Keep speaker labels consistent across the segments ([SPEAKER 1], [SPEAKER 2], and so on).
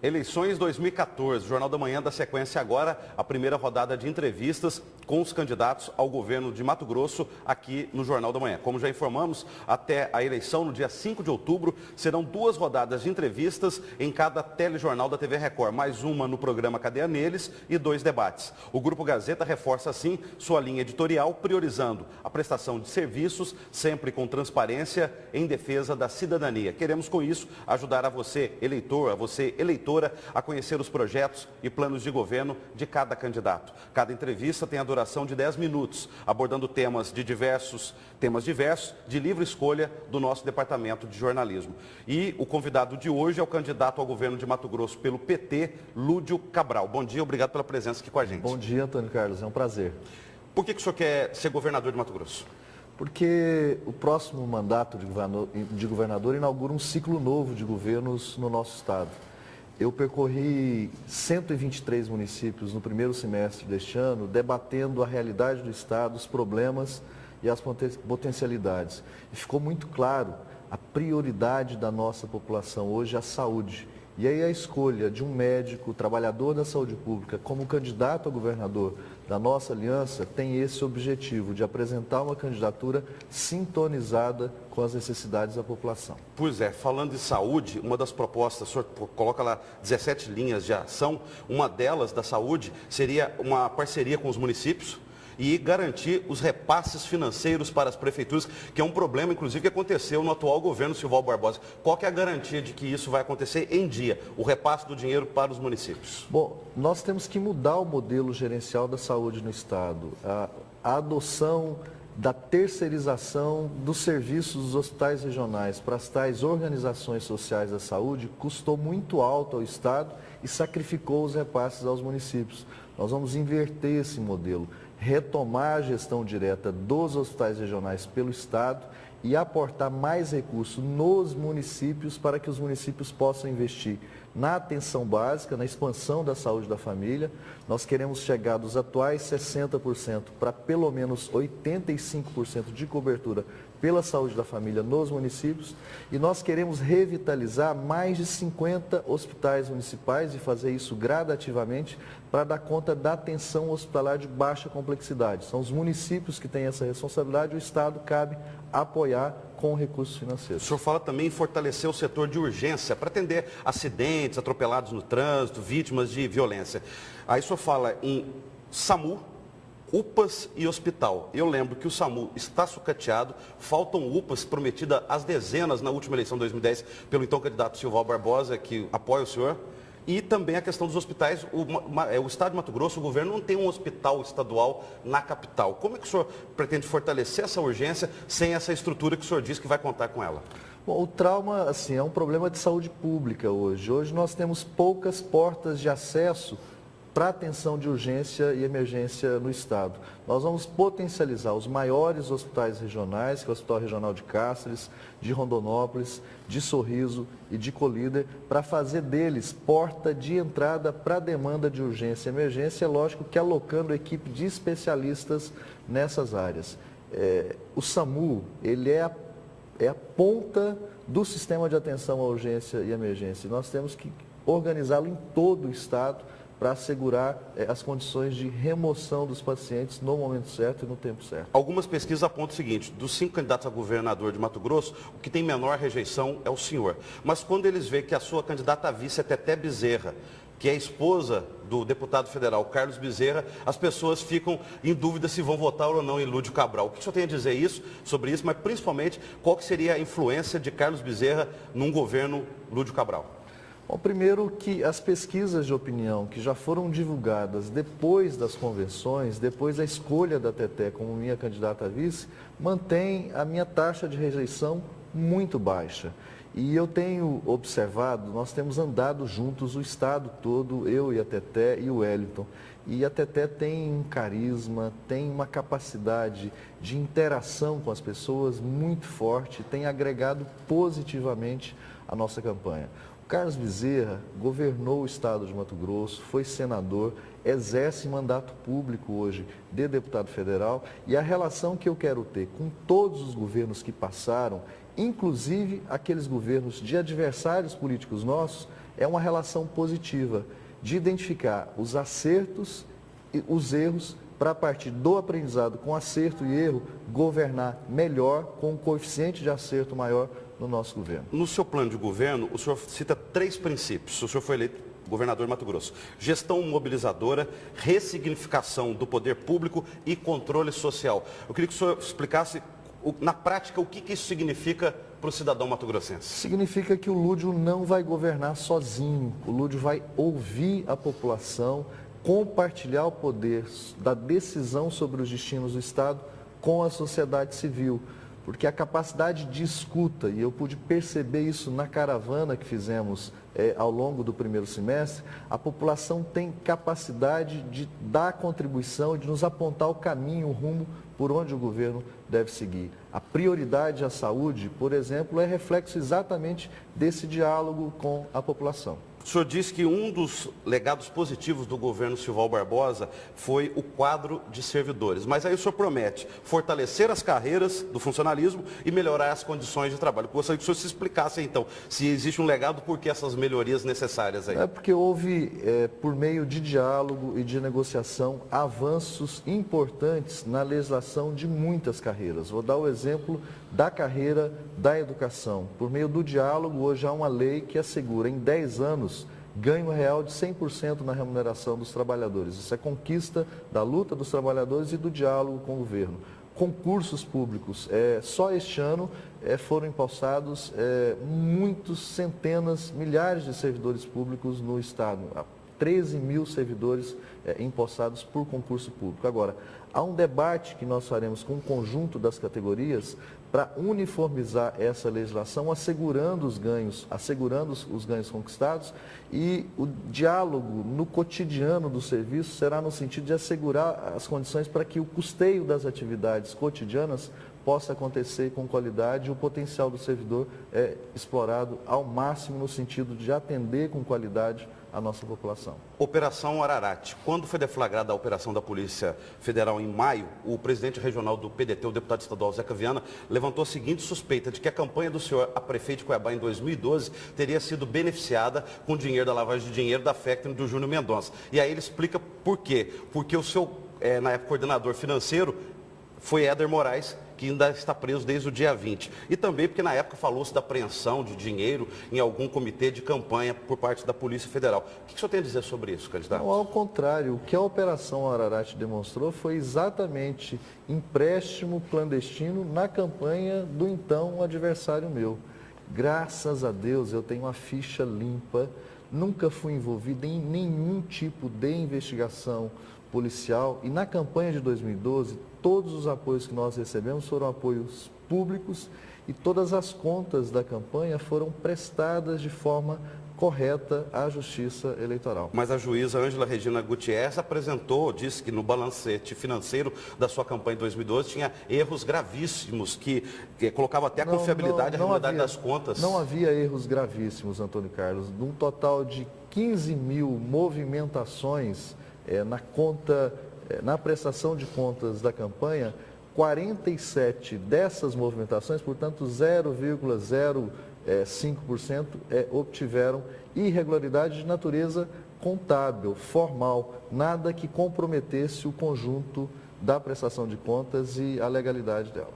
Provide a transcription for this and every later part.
[SPEAKER 1] Eleições 2014, Jornal da Manhã dá sequência agora à primeira rodada de entrevistas com os candidatos ao governo de Mato Grosso aqui no Jornal da Manhã. Como já informamos, até a eleição no dia 5 de outubro serão 2 rodadas de entrevistas em cada telejornal da TV Record, mais uma no programa Cadeia Neles e 2 debates. O Grupo Gazeta reforça assim sua linha editorial, priorizando a prestação de serviços, sempre com transparência em defesa da cidadania. Queremos com isso ajudar a você, eleitor, a você, eleitor, a conhecer os projetos e planos de governo de cada candidato. Cada entrevista tem a duração de 10 minutos, abordando temas diversos, de livre escolha do nosso departamento de jornalismo. E o convidado de hoje é o candidato ao governo de Mato Grosso pelo PT, Lúdio Cabral. Bom dia, obrigado pela presença aqui com a gente.
[SPEAKER 2] Bom dia, Antônio Carlos, é um prazer.
[SPEAKER 1] Por que o senhor quer ser governador de Mato Grosso?
[SPEAKER 2] Porque o próximo mandato de governador inaugura um ciclo novo de governos no nosso estado. Eu percorri 123 municípios no primeiro semestre deste ano, debatendo a realidade do estado, os problemas e as potencialidades. E ficou muito claro a prioridade da nossa população hoje, a saúde. E aí a escolha de um médico, trabalhador da saúde pública, como candidato a governador da nossa aliança, tem esse objetivo de apresentar uma candidatura sintonizada com as necessidades da população.
[SPEAKER 1] Pois é, falando de saúde, uma das propostas, o senhor coloca lá 17 linhas de ação, uma delas da saúde seria uma parceria com os municípios e garantir os repasses financeiros para as prefeituras, que é um problema, inclusive, que aconteceu no atual governo Silval Barbosa. Qual que é a garantia de que isso vai acontecer em dia, o repasse do dinheiro para os municípios?
[SPEAKER 2] Bom, nós temos que mudar o modelo gerencial da saúde no estado. A adoção da terceirização dos serviços dos hospitais regionais para as tais organizações sociais da saúde custou muito alto ao estado e sacrificou os repasses aos municípios. Nós vamos inverter esse modelo, retomar a gestão direta dos hospitais regionais pelo estado e aportar mais recursos nos municípios para que os municípios possam investir na atenção básica, na expansão da saúde da família. Nós queremos chegar dos atuais 60% para pelo menos 85% de cobertura pela saúde da família nos municípios e nós queremos revitalizar mais de 50 hospitais municipais e fazer isso gradativamente para dar conta da atenção hospitalar de baixa complexidade. São os municípios que têm essa responsabilidade, o Estado cabe apoiar com recursos financeiros.
[SPEAKER 1] O senhor fala também em fortalecer o setor de urgência para atender acidentes, atropelados no trânsito, vítimas de violência. Aí o senhor fala em SAMU, UPAs e hospital. Eu lembro que o SAMU está sucateado, faltam UPAs prometidas às dezenas na última eleição de 2010 pelo então candidato Silval Barbosa, que apoia o senhor. E também a questão dos hospitais, o estado de Mato Grosso, o governo não tem um hospital estadual na capital. Como é que o senhor pretende fortalecer essa urgência sem essa estrutura que o senhor diz que vai contar com ela?
[SPEAKER 2] Bom, o trauma, assim, é um problema de saúde pública hoje. Hoje nós temos poucas portas de acesso para atenção de urgência e emergência no estado. Nós vamos potencializar os maiores hospitais regionais, que é o Hospital Regional de Cáceres, de Rondonópolis, de Sorriso e de Colíder, para fazer deles porta de entrada para a demanda de urgência e emergência, lógico que alocando equipe de especialistas nessas áreas. O SAMU, ele é a ponta do sistema de atenção à urgência e emergência. Nós temos que organizá-lo em todo o estado, para assegurar as condições de remoção dos pacientes no momento certo e no tempo certo.
[SPEAKER 1] Algumas pesquisas apontam o seguinte: dos 5 candidatos a governador de Mato Grosso, o que tem menor rejeição é o senhor. Mas quando eles veem que a sua candidata a vice é Teté Bezerra, que é esposa do deputado federal Carlos Bezerra, as pessoas ficam em dúvida se vão votar ou não em Lúdio Cabral. O que o senhor tem a dizer sobre isso, mas principalmente qual que seria a influência de Carlos Bezerra num governo Lúdio Cabral?
[SPEAKER 2] Bom, primeiro que as pesquisas de opinião que já foram divulgadas depois das convenções, depois da escolha da Teté como minha candidata a vice, mantém a minha taxa de rejeição muito baixa. E eu tenho observado, nós temos andado juntos o estado todo, eu e a Teté e o Wellington. E a Teté tem um carisma, tem uma capacidade de interação com as pessoas muito forte, tem agregado positivamente a nossa campanha. Carlos Bezerra governou o estado de Mato Grosso, foi senador, exerce mandato público hoje de deputado federal, e a relação que eu quero ter com todos os governos que passaram, inclusive aqueles governos de adversários políticos nossos, é uma relação positiva de identificar os acertos e os erros para, a partir do aprendizado com acerto e erro, governar melhor, com um coeficiente de acerto maior no nosso governo.
[SPEAKER 1] No seu plano de governo, o senhor cita 3 princípios. O senhor foi eleito governador de Mato Grosso: gestão mobilizadora, ressignificação do poder público e controle social. Eu queria que o senhor explicasse, na prática, o que isso significa para o cidadão mato-grossense.
[SPEAKER 2] Significa que o Lúdio não vai governar sozinho. O Lúdio vai ouvir a população, compartilhar o poder da decisão sobre os destinos do Estado com a sociedade civil. Porque a capacidade de escuta, e eu pude perceber isso na caravana que fizemos ao longo do primeiro semestre, a população tem capacidade de dar contribuição, de nos apontar o caminho, o rumo por onde o governo deve seguir. A prioridade à saúde, por exemplo, é reflexo exatamente desse diálogo com a população.
[SPEAKER 1] O senhor disse que um dos legados positivos do governo Silval Barbosa foi o quadro de servidores. Mas aí o senhor promete fortalecer as carreiras do funcionalismo e melhorar as condições de trabalho. Eu gostaria que o senhor se explicasse, então, se existe um legado, por que essas melhorias necessárias aí?
[SPEAKER 2] É porque houve, por meio de diálogo e de negociação, avanços importantes na legislação de muitas carreiras. Vou dar o exemplo da carreira da educação. Por meio do diálogo, hoje há uma lei que assegura em 10 anos ganho real de 100% na remuneração dos trabalhadores. Isso é conquista da luta dos trabalhadores e do diálogo com o governo. Concursos públicos. Só este ano foram empossados muitos, centenas, milhares de servidores públicos no Estado. 13 mil servidores empossados por concurso público. Agora, há um debate que nós faremos com o conjunto das categorias para uniformizar essa legislação, assegurando os ganhos conquistados, e o diálogo no cotidiano do serviço será no sentido de assegurar as condições para que o custeio das atividades cotidianas possa acontecer com qualidade e o potencial do servidor é explorado ao máximo no sentido de atender com qualidade a nossa população.
[SPEAKER 1] Operação Ararate. Quando foi deflagrada a operação da Polícia Federal em maio, o presidente regional do PDT, o deputado estadual Zeca Viana, levantou a seguinte suspeita de que a campanha do senhor a prefeito de Cuiabá em 2012 teria sido beneficiada com dinheiro da lavagem de dinheiro da Factory do Júnior Mendonça. E aí ele explica por quê. Porque o seu, na época, coordenador financeiro foi Éder Moraes, que ainda está preso desde o dia 20. E também porque na época falou-se da apreensão de dinheiro em algum comitê de campanha por parte da Polícia Federal. O que o senhor tem a dizer sobre isso, candidato?
[SPEAKER 2] Não, ao contrário, o que a Operação Ararate demonstrou foi exatamente empréstimo clandestino na campanha do então adversário meu. Graças a Deus eu tenho uma ficha limpa, nunca fui envolvido em nenhum tipo de investigação policial, e na campanha de 2012, todos os apoios que nós recebemos foram apoios públicos e todas as contas da campanha foram prestadas de forma correta à Justiça Eleitoral.
[SPEAKER 1] Mas a juíza Ângela Regina Gutierrez disse que no balancete financeiro da sua campanha em 2012 tinha erros gravíssimos, que colocava até a confiabilidade e a regularidade das contas.
[SPEAKER 2] Não havia erros gravíssimos, Antônio Carlos. De um total de 15 mil movimentações na prestação de contas da campanha, 47 dessas movimentações, portanto 0,05%, obtiveram irregularidade de natureza contábil, formal, nada que comprometesse o conjunto da prestação de contas e a legalidade dela.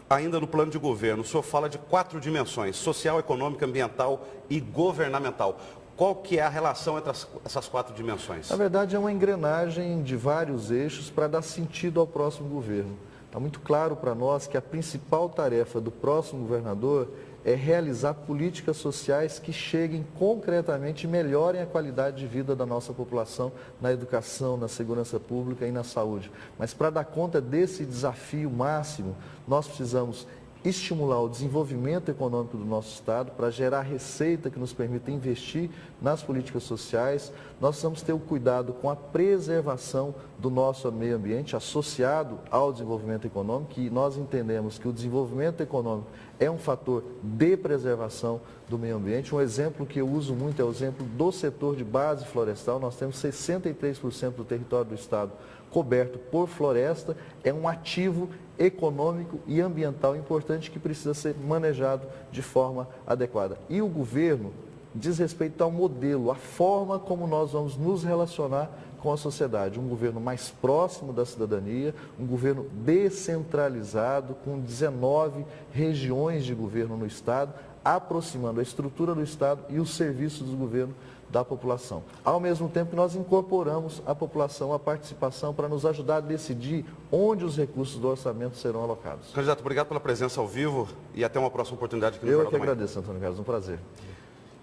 [SPEAKER 1] Ainda no plano de governo, o senhor fala de 4 dimensões: social, econômica, ambiental e governamental. Qual que é a relação entre essas 4 dimensões?
[SPEAKER 2] Na verdade, é uma engrenagem de vários eixos para dar sentido ao próximo governo. Está muito claro para nós que a principal tarefa do próximo governador é realizar políticas sociais que cheguem concretamente e melhorem a qualidade de vida da nossa população na educação, na segurança pública e na saúde. Mas para dar conta desse desafio máximo, nós precisamos estimular o desenvolvimento econômico do nosso Estado, para gerar receita que nos permita investir nas políticas sociais. Nós precisamos ter o cuidado com a preservação do nosso meio ambiente associado ao desenvolvimento econômico, e nós entendemos que o desenvolvimento econômico é um fator de preservação do meio ambiente. Um exemplo que eu uso muito é o exemplo do setor de base florestal. Nós temos 63% do território do Estado coberto por floresta. É um ativo econômico e ambiental importante que precisa ser manejado de forma adequada. E o governo diz respeito ao modelo, a forma como nós vamos nos relacionar com a sociedade. Um governo mais próximo da cidadania, um governo descentralizado, com 19 regiões de governo no Estado, aproximando a estrutura do Estado e os serviços do governo da população. Ao mesmo tempo que nós incorporamos a população, a participação, para nos ajudar a decidir onde os recursos do orçamento serão alocados.
[SPEAKER 1] Candidato, obrigado pela presença ao vivo e até uma próxima oportunidade aqui no
[SPEAKER 2] Eu
[SPEAKER 1] Jornal
[SPEAKER 2] que
[SPEAKER 1] da Manhã.
[SPEAKER 2] agradeço, Antônio Carlos, um prazer.